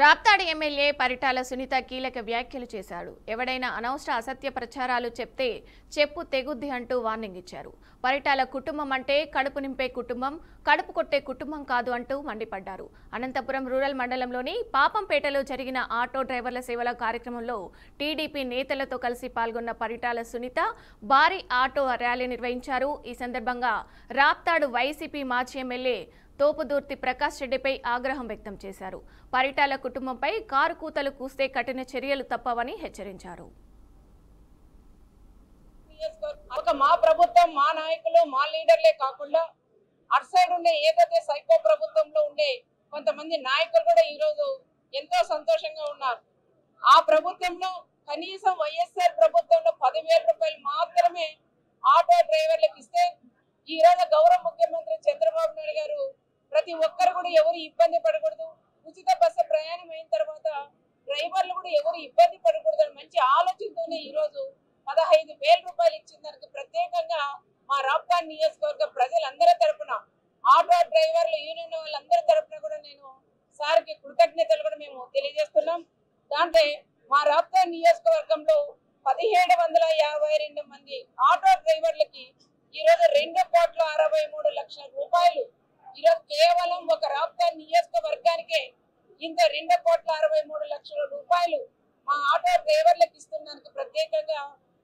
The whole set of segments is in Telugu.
రాప్తాడు ఎమ్మెల్యే పరిటాల సునీత కీలక వ్యాఖ్యలు చేశాడు. ఎవడైనా అనవసర అసత్య ప్రచారాలు చెప్తే చెప్పు తెగుద్ది అంటూ వార్నింగ్ ఇచ్చారు. పరిటాల కుటుంబం అంటే కడుపు నింపే కుటుంబం, కడుపు కొట్టే కుటుంబం కాదు అంటూ మండిపడ్డారు. అనంతపురం రూరల్ మండలంలోని పాపంపేటలో జరిగిన ఆటో డ్రైవర్ల సేవల కార్యక్రమంలో టీడీపీ నేతలతో కలిసి పాల్గొన్న పరిటాల సునీత భారీ ఆటో ర్యాలీ నిర్వహించారు. ఈ సందర్భంగా రాప్తాడు వైసీపీ మాజీ ఎమ్మెల్యే తోపుదుర్తి ప్రకాష్ రెడ్డిపై ఆగ్రహం వ్యక్తం చేశారు. పరిటాల కుటుంబంపై కారు కూతలు కూస్తే కఠిన చర్యలు తప్పవని హెచ్చరించారు. మా ప్రభుత్వం, మా నాయకులు, మా లీడర్లే కాకుండా అటు సైడ్ ఉండే ఏదైతే సైకో ప్రభుత్వంలో ఉండే కొంతమంది నాయకులు కూడా ఈరోజు ఎంతో సంతోషంగా ఉన్నారు. ఆ ప్రభుత్వంలో కనీసం వైఎస్ఆర్ ప్రభుత్వంలో 10,000 రూపాయలు మాత్రమే ఆటో డ్రైవర్లకు ఇస్తే, ఈ రోజు గౌరవ ముఖ్యమంత్రి చంద్రబాబు నాయుడు గారు ప్రతి ఒక్కరు కూడా ఎవరు ఇబ్బంది పడకూడదు, ఉచిత బస్సు ప్రయాణం అయిన తర్వాత డ్రైవర్లు కూడా ఎవరు ఇబ్బంది పడకూడదు అని మంచి ఆలోచనతోనే ఈ రోజు 15,000 రూపాయలు ఇచ్చిన దానికి ప్రత్యేకంగా మా రాప్తాడు నియోజకవర్గ ప్రజలందరి తరపున, ఆటో డ్రైవర్లు యూనియన్ వాళ్ళందరి తరపున కూడా నేను సార్కి కృతజ్ఞతలు కూడా మేము తెలియజేస్తున్నాం. దాంట్లో మా రాప్తాడు నియోజకవర్గంలో 1,752 మంది ఆటో డ్రైవర్లకి ఈరోజు 2,63,00,000 రూపాయలు ఈరోజు కేవలం ఒక రాప్తాడు నియోజకవర్గానికే ఇంత 2,63,00,000 రూపాయలు మా ఆటో డ్రైవర్లకు ఇస్తున్నందుకు ప్రత్యేకంగా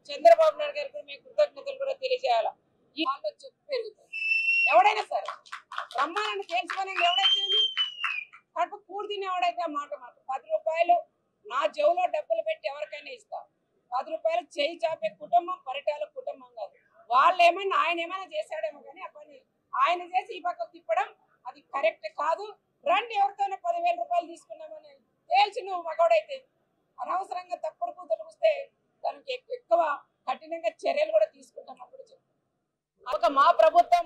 చంద్రబాబు నాయుడు గారికి మేము కృతజ్ఞతలు కూడా తెలియజేయాలి. ఈ వాళ్ళు చెప్పు పెరుగుతాయి. ఎవడైనా సరే బ్రహ్మాండాన్ని తెలుసుకొని ఎవడైతే కడుపు కూడి తిని ఎవడైతే మాట 10 రూపాయలు నా జేబులో డబ్బులు పెట్టి ఎవరికైనా ఇస్తా. 10 రూపాయలు చేయి చాపే కుటుంబం పరిటాల కుటుంబం కాదు. వాళ్ళు ఏమైనా ఆయన ఏమైనా చేశాడేమో కానీ ఆ పని ఆయన చేసి ఈ పక్కకు తిప్పడం అది కరెక్ట్ కాదు. రండి ఎవరితోనే 10,000 రూపాయలు తీసుకున్నామని తేల్చి నువ్వు మగోడైతే అనవసరంగా తప్పుడు కూతురు వస్తే దానికి ఎక్కువ కఠినంగా చర్యలు కూడా తీసుకుంటాం. అప్పుడు మా ప్రభుత్వం,